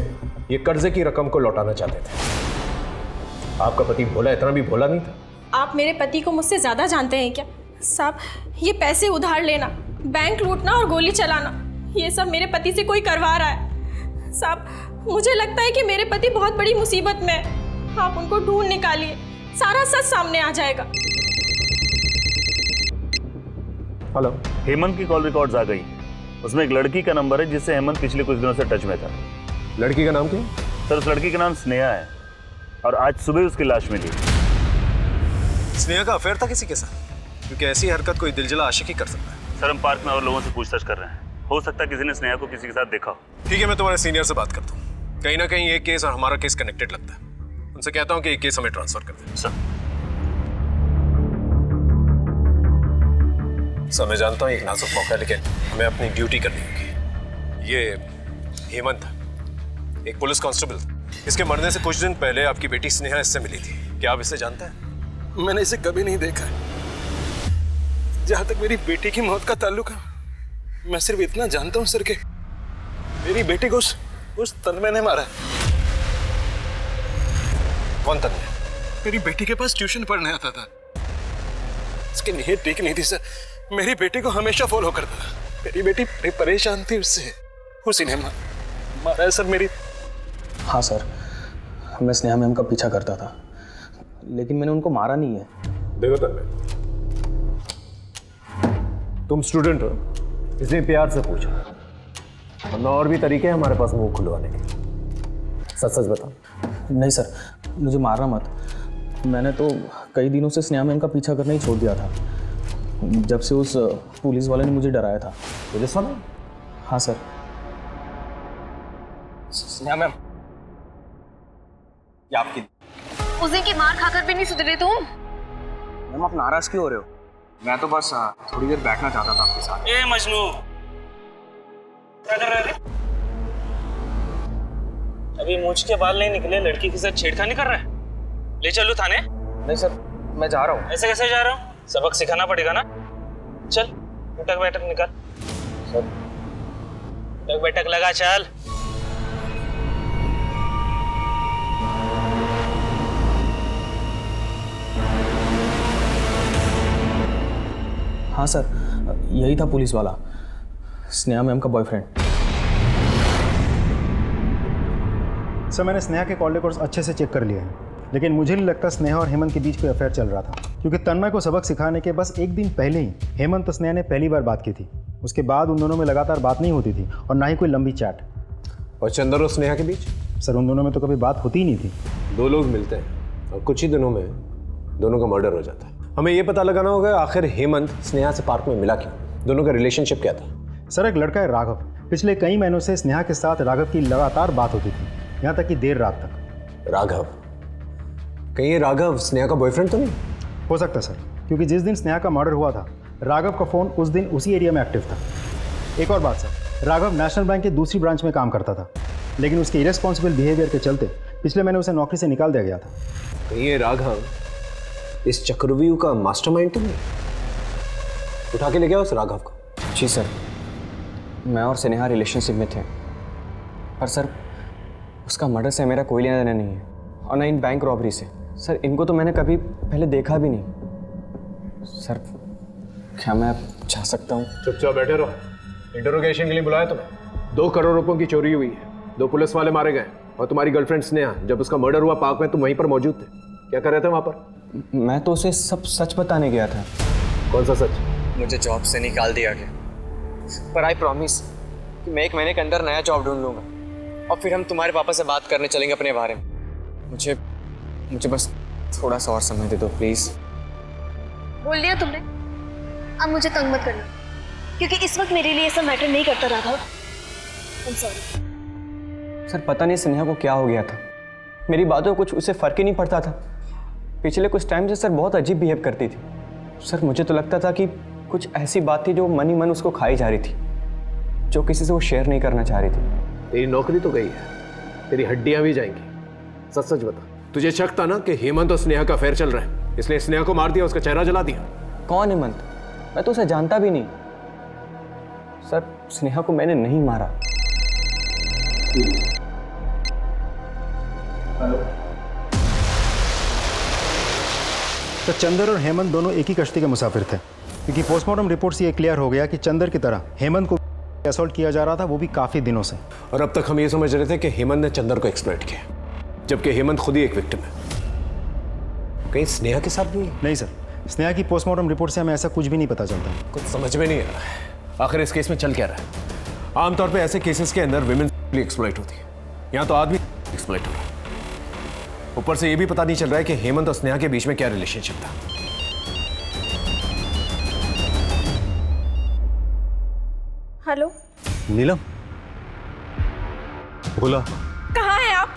ये कर्जे की रकम को लौटाना चाहते थे। आपका पति भोला इतना भी भोला नहीं था। आप मेरे पति को मुझसे ज़्यादा जानते हैं क्या? साहब, ये पैसे उधार लेना, बैंक लूटना और गोली चलाना, ये सब मेरे पति से कोई करवा रहा है। साहब, मुझे लगता है कि मेरे पति बहुत बड़ी मुसीबत में है। आप उनको ढूंढ निकालिए, सारा सच सामने आ जाएगा। हेलो, हेमंत की कॉल रिकॉर्ड्स आ गई। उसमें एक लड़की का नंबर है जिससे हेमंत पिछले कुछ दिनों से टच में था। लड़की का नाम क्या? सर, उस लड़की का नाम स्नेहा है और आज सुबह उसकी लाश मिली। स्नेहा का अफेयर था किसी के साथ? क्योंकि ऐसी हरकत कोई दिलजला आशिक ही कर सकता है। सर, हम पार्क में और लोगों से पूछताछ कर रहे हैं, हो सकता है किसी ने स्नेहा को किसी के साथ देखा हो। ठीक है, मैं तुम्हारे सीनियर से बात करता हूँ। कहीं ना कहीं ये केस और हमारा केस कनेक्टेड लगता है। उनसे कहता हूँ कि ये केस हमें ट्रांसफर कर दें। सर, मैं जानता हूँ एक नाजुक मौका है, लेकिन हमें अपनी ड्यूटी करनी होगी। ये हेमंत एक पुलिस कांस्टेबल, इसके मरने से कुछ दिन पहले आपकी बेटी स्नेहा इससे मिली थी। क्या आप इसे जानते हैं? मैंने इसे कभी नहीं देखा है। जहां तक मेरी बेटी की मौत का ताल्लुक है, मैं सिर्फ इतना जानता हूं सर कि मेरी बेटी को उस तन्मय ने मारा। कौन तन्मय? मेरी बेटी के पास ट्यूशन पढ़ने आता था। उसकी नीयत ठीक नहीं थी सर, मेरी बेटी को हमेशा फॉलो करता था। मेरी बेटी परेशान थी उससे, उसी ने मारा है सर मेरी। हाँ सर, मैं स्नेहा मैम का पीछा करता था, लेकिन मैंने उनको मारा नहीं है। देखो तन्मय, तुम स्टूडेंट हो इसलिए प्यार से पूछो, वरना और भी तरीके हैं हमारे पास मुंह खुलवाने के। सच सच बताओ। नहीं सर, मुझे मारना मत। मैंने तो कई दिनों से स्नेहा मैम का पीछा करना ही छोड़ दिया था, जब से उस पुलिस वाले ने मुझे डराया था। पुलिस वाला? हाँ सर। स्नेहा मैम, ये आपकी। उस दिन की मार खाकर भी नहीं सुधरे तुम। मैम, आप नाराज क्यों हो रहे हो? मैं तो बस थोड़ी देर बैठना चाहता था आपके साथ। ए मजनू, क्या कर रहे थे? अभी मूंछ के बाल नहीं निकले, लड़की के साथ छेड़खानी कर रहा है? ले चलो थाने। नहीं सर, मैं जा रहा हूँ। ऐसे कैसे जा रहा हूँ? सबक सिखाना पड़ेगा ना। चल, उठक बैठक निकाल। सर, उठक बैठक लगा, चल। हाँ सर, यही था पुलिस वाला, स्नेहा मैम का बॉयफ्रेंड। सर, मैंने स्नेहा के कॉल रिकॉर्ड्स अच्छे से चेक कर लिए हैं, लेकिन मुझे नहीं लगता स्नेहा और हेमंत के बीच कोई अफेयर चल रहा था, क्योंकि तन्मय को सबक सिखाने के बस एक दिन पहले ही हेमंत और स्नेहा ने पहली बार बात की थी। उसके बाद उन दोनों में लगातार बात नहीं होती थी और ना ही कोई लंबी चैट। और चंदर और स्नेहा के बीच? सर, उन दोनों में तो कभी बात होती ही नहीं थी। 2 लोग मिलते हैं और कुछ ही दिनों में दोनों का मर्डर हो जाता है। हमें ये पता लगाना होगा आखिर हेमंत स्नेहा से पार्क में मिला क्यों, दोनों का रिलेशनशिप क्या था। सर, एक लड़का है राघव, पिछले कई महीनों से स्नेहा के साथ राघव की लगातार बात होती थी, यहाँ तक कि देर रात तक। राघव? कहीं ये राघव स्नेहा का बॉयफ्रेंड तो नहीं? हो सकता सर, क्योंकि जिस दिन स्नेहा का मर्डर हुआ था राघव का फ़ोन उस दिन उसी एरिया में एक्टिव था। एक और बात सर, राघव नेशनल बैंक के दूसरी ब्रांच में काम करता था, लेकिन उसके इरेस्पॉन्सिबल बिहेवियर के चलते पिछले महीने उसे नौकरी से निकाल दिया गया था। कहीं ये राघव इस चक्रव्यूह का मास्टरमाइंड तो नहीं? उठा के ले गया उस राघव को? जी सर, मैं और स्नेहा रिलेशनशिप में थे, पर सर उसका मर्डर से मेरा कोई लेना देना नहीं है, और ना इन बैंक रॉबरी से। सर, इनको तो मैंने कभी पहले देखा भी नहीं। सर, क्या मैं जा सकता हूँ? चुपचाप बैठे रहो। इंटरोगेशन के लिए बुलाया तुम्हें? 2 करोड़ रुपयों की चोरी हुई है, 2 पुलिस वाले मारे गए और तुम्हारी गर्लफ्रेंड स्नेहा, जब उसका मर्डर हुआ पार्क में तुम वहीं पर मौजूद थे। क्या कर रहे थे वहां पर? मैं तो उसे सब सच बताने गया था। कौन सा सच? मुझे जॉब से निकाल दिया गया, पर आई प्रॉमिस कि मैं 1 महीने के अंदर नया जॉब ढूंढ लूंगा और फिर हम तुम्हारे पापा से बात करने चलेंगे अपने बारे में। मुझे बस थोड़ा सा और समय दे दो प्लीज। बोल लिया तुमने, अब मुझे तंग मत करना, क्योंकि इस वक्त मेरे लिए ऐसा मैटर नहीं करता राघव। I'm sorry। सर पता नहीं स्नेहा को क्या हो गया था, मेरी बातों को कुछ उसे फर्क ही नहीं पड़ता था। पिछले कुछ टाइम से सर बहुत अजीब बिहेव करती थी। सर मुझे तो लगता था कि कुछ ऐसी बात थी जो मन ही मन उसको खाई जा रही थी, जो किसी से वो शेयर नहीं करना चाह रही थी। तेरी नौकरी तो गई है, तेरी हड्डियां भी जाएंगी। सच सच बता, तुझे शक था ना कि हेमंत और स्नेहा का अफेयर चल रहा है, इसलिए स्नेहा को मार दिया, उसका चेहरा जला दिया? कौन हेमंत? मैं तो उसे जानता भी नहीं। सर स्नेहा को मैंने नहीं मारा। तो चंदर और हेमंत दोनों एक ही कश्ती के मुसाफिर थे, क्योंकि पोस्टमार्टम रिपोर्ट से ये क्लियर हो गया कि चंदर की तरह हेमंत को असॉल्ट किया जा रहा था, वो भी काफी दिनों से। और अब तक हम ये समझ रहे थे कि हेमंत ने चंदर को एक्सप्लॉइट किया, जबकि हेमंत खुद ही एक विक्टिम है। कहीं स्नेहा के साथ भी? नहीं सर, स्नेहा की पोस्टमार्टम रिपोर्ट से हमें ऐसा कुछ भी नहीं पता चलता। कुछ समझ में नहीं आ रहा है, आखिर इस केस में चल क्या रहा है? आमतौर पे ऐसे केसेस के अंदर विमेन एक्सप्लॉइट होती है, यहाँ तो आदमी एक्सप्लॉइट हो रहा है। ऊपर से ये भी पता नहीं चल रहा है कि हेमंत और स्नेहा के बीच में क्या रिलेशनशिप था। हेलो नीलम, बोला। कहाँ हैं आप?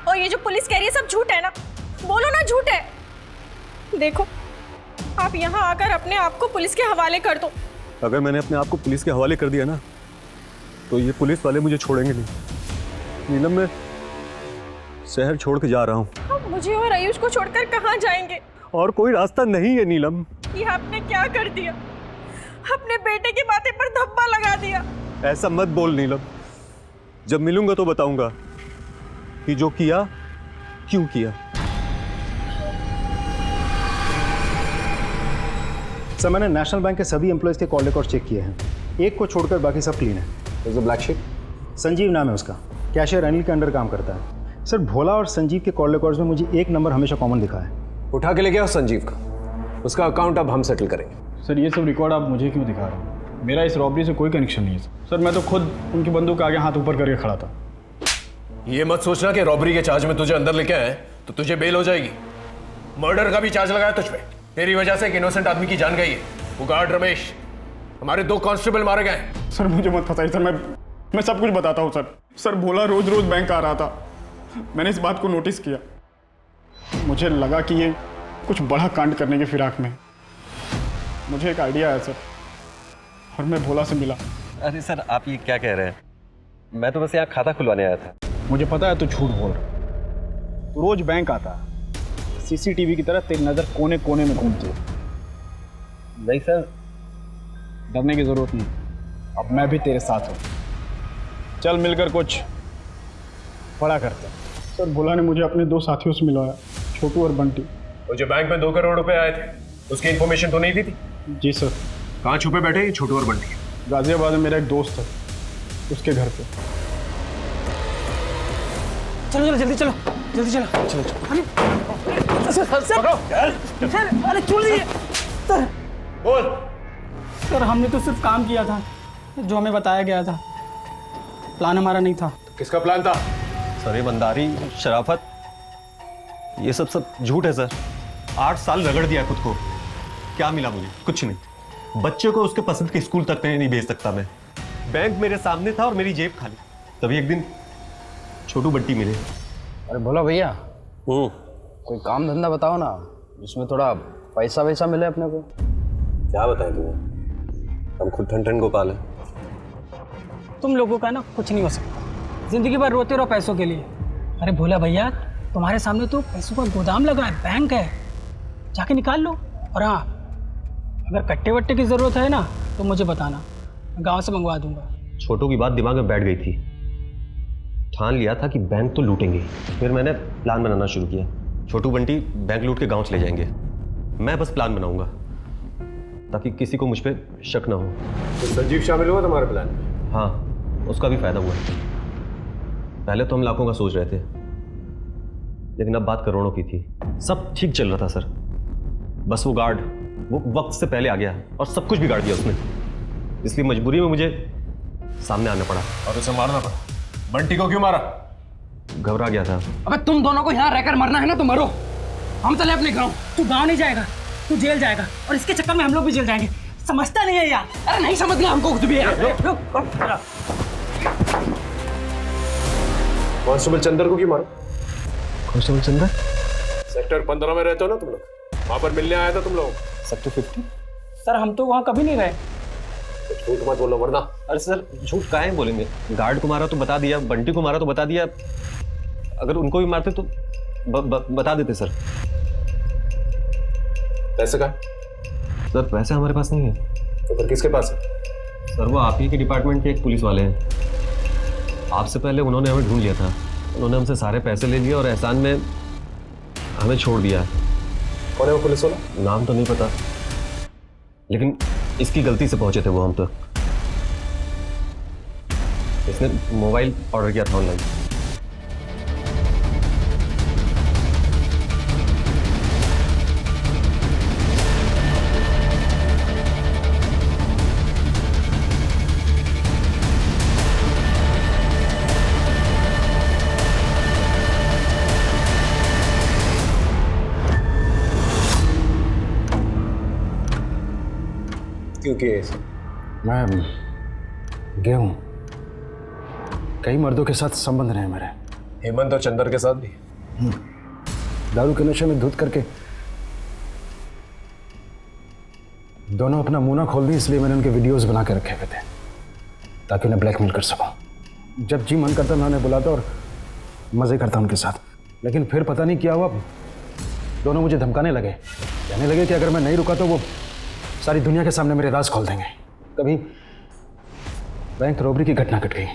और ये जो पुलिस कह रही है सब झूठ है ना? बोलो ना झूठ है। देखो आप यहाँ आकर अपने आप को पुलिस के हवाले कर दो। अगर मैंने अपने आप को पुलिस के हवाले कर दिया ना, तो ये पुलिस वाले मुझे छोड़ेंगे नहीं। नीलम, मैं शहर छोड़ के जा रहा हूँ। आप मुझे और आयुष को छोड़कर कहाँ जाएंगे? और कोई रास्ता नहीं है नीलम। ये आपने क्या कर दिया? अपने बेटे की बातें पर धब्बा लगा दिया। ऐसा मत बोल नीलम, जब मिलूंगा तो बताऊंगा कि जो किया क्यों किया। सर मैंने नेशनल बैंक के सभी एम्प्लॉयज के कॉल रिकॉर्ड चेक किए हैं, एक को छोड़कर बाकी सब क्लीन है। Black sheet? संजीव नाम है उसका, कैशियर अनिल के अंडर काम करता है। सर भोला और संजीव के कॉल रिकॉर्ड्स में मुझे एक नंबर हमेशा कॉमन दिखा है। उठा के ले गया संजीव का, उसका अकाउंट अब हम सेटल करेंगे। सर ये सब रिकॉर्ड आप मुझे क्यों दिखा रहे हैं? मेरा इस रॉबरी से कोई कनेक्शन नहीं है सर। मैं तो खुद उनकी बंदूक के आगे हाथ ऊपर करके खड़ा था। ये मत सोचना कि रॉबरी के चार्ज में तुझे अंदर लेके आए तो तुझे बेल हो जाएगी। मर्डर का भी चार्ज लगाया तुझ पे, तेरी वजह से एक इनोसेंट आदमी की जान गई है। वो गार्ड रमेश, हमारे 2 कांस्टेबल मारे गए। सर मुझे मत फंसाइए सर, मैं सब कुछ बताता हूँ सर। सर भोला रोज रोज बैंक आ रहा था, मैंने इस बात को नोटिस किया। मुझे लगा कि ये कुछ बड़ा कांड करने की फिराक में। मुझे एक आइडिया आया सर और मैं भोला से मिला। अरे सर आप ये क्या कह रहे हैं? मैं तो बस यहाँ खाता खुलवाने आया था। मुझे पता है तू झूठ बोल रहा, तू रोज बैंक आता, सीसीटीवी की तरह तेरी नजर कोने कोने में घूमती है। नहीं सर, डरने की जरूरत नहीं, अब मैं भी तेरे साथ हूँ। चल मिलकर कुछ बड़ा करते हैं। सर भोला ने मुझे अपने 2 साथियों से मिलवाया, छोटू और बंटी। वो जो बैंक में 2 करोड़ रुपए आए थे, उसकी इंफॉर्मेशन तो नहीं दी थी? जी सर। कहाँ छुपे बैठे ये छोटू और बंटी? गाजियाबाद में मेरा एक दोस्त है, उसके घर पे। चलो चलो जल्दी चलो, जल्दी चलो चलो चलो। अरे छोड़ सर। बोल। सर हमने तो सिर्फ काम किया था जो हमें बताया गया था, प्लान हमारा नहीं था। किसका प्लान था? सर ईमानदारी, शराफत, ये सब झूठ है सर। 8 साल रगड़ दिया खुद को, क्या मिला मुझे? कुछ नहीं। बच्चे को उसके पसंद के स्कूल तक नहीं भेज सकता मैं। बैंक मेरे सामने था और मेरी जेब खाली। तभी एक दिन छोटू बंटी मिले। अरे बोला भैया, कोई काम धंधा बताओ ना जिसमें थोड़ा पैसा वैसा मिले अपने को। क्या बताएं तुम्हें, हम खुद ठन गोपाल है। तुम लोगों का ना कुछ नहीं हो सकता, जिंदगी भर रोते रहो पैसों के लिए। अरे भोला भैया, तुम्हारे सामने तो पैसों का गोदाम लगा है, बैंक है, जाके निकाल लो। और हाँ, अगर कट्टे वट्टे की ज़रूरत है ना तो मुझे बताना, मैं गाँव से मंगवा दूंगा। छोटू की बात दिमाग में बैठ गई थी, ठान लिया था कि बैंक तो लूटेंगे। फिर मैंने प्लान बनाना शुरू किया। छोटू बंटी बैंक लूट के गाँव चले जाएंगे, मैं बस प्लान बनाऊंगा ताकि किसी को मुझ पर शक ना हो। तो संजीव शामिल हुआ तुम्हारे प्लान में? हाँ, उसका भी फायदा हुआ। पहले तो हम लाखों का सोच रहे थे, लेकिन अब बात करोड़ों की थी। सब ठीक चल रहा था सर, बस वो गार्ड वो वक्त से पहले आ गया और सब कुछ बिगाड़ दिया उसने। इसलिए मजबूरी में मुझे सामने आना पड़ा। और उसे मारना पड़ा। बंटी को क्यों मारा? घबरा गया था। अबे तुम दोनों को यहाँ रहकर मरना है ना तो मरो, हम चले अपने गाँव। तू गाँव नहीं जाएगा, तू जेल जाएगा, और इसके चक्कर में हम लोग भी जेल जाएंगे। समझता नहीं है यार। अरे नहीं समझ गया हमको कुछ भी यार। कांस्टेबल चंदर को क्यों मारा? कांस्टेबल चंदर? सेक्टर 15 में रहते हो ना तुम लोग, वहां पर मिलने आया था तुम लोग। सेक्टर 50? सर हम तो वहाँ कभी नहीं गए। झूठ मत बोलो वरना। अरे सर झूठ काहे बोलेंगे? गार्ड को मारा तो बता दिया, बंटी को मारा तो बता दिया, अगर उनको भी मारते तो बता देते सर। पैसे का? सर पैसे हमारे पास नहीं है। तो फिर किसके पास है? सर वो आप ही के डिपार्टमेंट के एक पुलिस वाले हैं। आपसे पहले उन्होंने हमें ढूंढ लिया था, उन्होंने हमसे सारे पैसे ले लिए और एहसान में हमें छोड़ दिया। कौन है वो पुलिस वाला? नाम तो नहीं पता, लेकिन इसकी गलती से पहुंचे थे वो हम तक। इसने मोबाइल ऑर्डर किया था ऑनलाइन। क्योंकि मैं गया हूँ, कई मर्दों के साथ संबंध रहे मेरे। हेमंत और चंदर के साथ भी? दारू के नशे में धुत करके दोनों अपना मुंह ना खोल दी, इसलिए मैंने उनके वीडियोस बना के रखे हुए थे ताकि उन्हें ब्लैकमेल कर सकूं। जब जी मन करता मैं उन्हें बुलाता और मजे करता उनके साथ। लेकिन फिर पता नहीं क्या हुआ, दोनों मुझे धमकाने लगे, कहने लगे कि अगर मैं नहीं रुका तो वो सारी दुनिया के सामने मेरे राज खोल देंगे। कभी बैंक रॉबरी की घटना घट गई,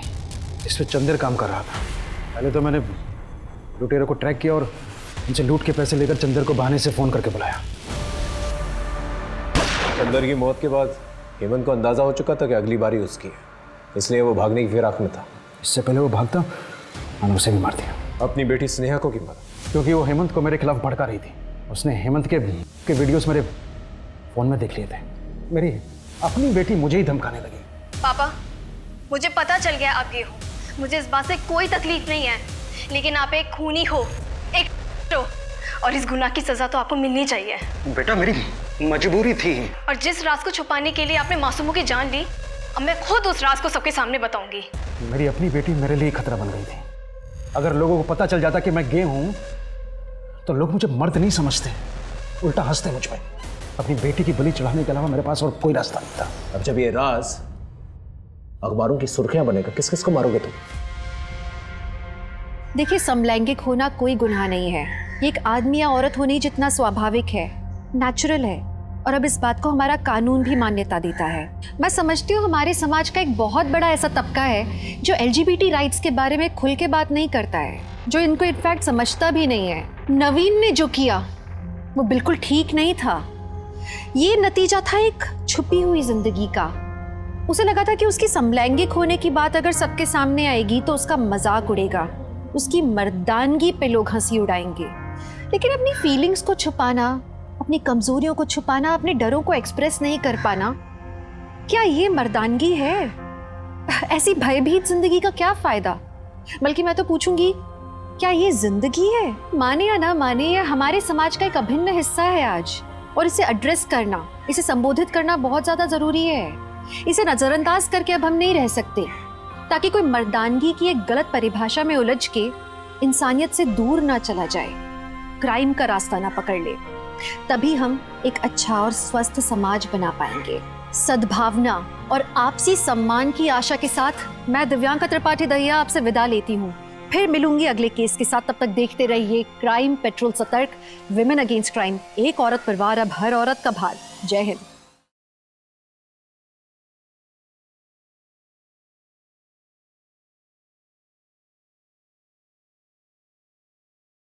इस पर चंदर काम कर रहा था। पहले तो मैंने लुटेरों को ट्रैक किया और उनसे लूट के पैसे लेकर चंदर को बहाने से फोन करके बुलाया। चंदर की मौत के बाद हेमंत को अंदाजा हो चुका था कि अगली बारी उसकी है, इसलिए वो भागने की फिराक में था। इससे पहले वो भागता मैंने उसे भी मार दिया। अपनी बेटी स्नेहा को क्यों मारा? क्योंकि वो हेमंत को मेरे खिलाफ भड़का रही थी। उसने हेमंत के वीडियोस मेरे फोन में देख लिए थे। मेरी अपनी बेटी मुझे ही धमकाने लगी। पापा मुझे पता चल गया आप ये हो, मुझे इस बात से कोई तकलीफ नहीं है, लेकिन आप एक खूनी हो, एक हो, और इस गुनाह की सजा तो आपको मिलनी चाहिए। बेटा मेरी मजबूरी थी। और जिस राज को छुपाने के लिए आपने मासूमों की जान ली, अब मैं खुद उस राज को सबके सामने बताऊंगी। मेरी अपनी बेटी मेरे लिए खतरा बन गई थी। अगर लोगों को पता चल जाता कि मैं गे हूं तो लोग मुझे मर्द नहीं समझते, उल्टा हंसते मुझ पे। अपनी बेटी की बलि चढ़ाने के अलावा मेरे पास और कोई रास्ता नहीं था। अब जब ये राज अखबारों की सुर्खियां बनेगा, किस किस को मारोगे तुम? देखिए समलैंगिक होना कोई गुनाह नहीं है, ये एक आदमी या औरत होने जितना स्वाभाविक है, नेचुरल है। और अब इस बात को हमारा कानून भी मान्यता देता है। मैं समझती हूँ हमारे समाज का एक बहुत बड़ा ऐसा तबका है जो LGBT राइट्स के बारे में खुल के बात नहीं करता है, जो इनको इनफैक्ट समझता भी नहीं है। नवीन ने जो किया वो बिल्कुल ठीक नहीं था। ये नतीजा था एक छुपी हुई जिंदगी का। उसे लगा था कि उसकी समलैंगिक होने की बात अगर सबके सामने आएगी तो उसका मजाक उड़ेगा, उसकी मर्दानगी पे लोग हंसी उड़ाएंगे। लेकिन अपनी फीलिंग्स को छुपाना, अपनी कमजोरियों को छुपाना, अपने डरों को एक्सप्रेस नहीं कर पाना, क्या ये मर्दानगी है? ऐसी भयभीत जिंदगी का क्या फायदा? बल्कि मैं तो पूछूंगी, क्या ये जिंदगी है? माने या ना माने, यह हमारे समाज का एक अभिन्न हिस्सा है आज, और इसे एड्रेस करना, इसे संबोधित करना बहुत ज्यादा जरूरी है। इसे नजरअंदाज करके अब हम नहीं रह सकते, ताकि कोई मर्दानगी की एक गलत परिभाषा में उलझ के इंसानियत से दूर ना चला जाए, क्राइम का रास्ता ना पकड़ ले। तभी हम एक अच्छा और स्वस्थ समाज बना पाएंगे। सद्भावना और आपसी सम्मान की आशा के साथ मैं दिव्यांका त्रिपाठी दहिया आपसे विदा लेती हूँ। फिर मिलूंगी अगले केस के साथ। तब तक देखते रहिए क्राइम पेट्रोल सतर्क, विमेन अगेंस्ट क्राइम, एक औरत परिवार अब हर औरत का भार। जय हिंद।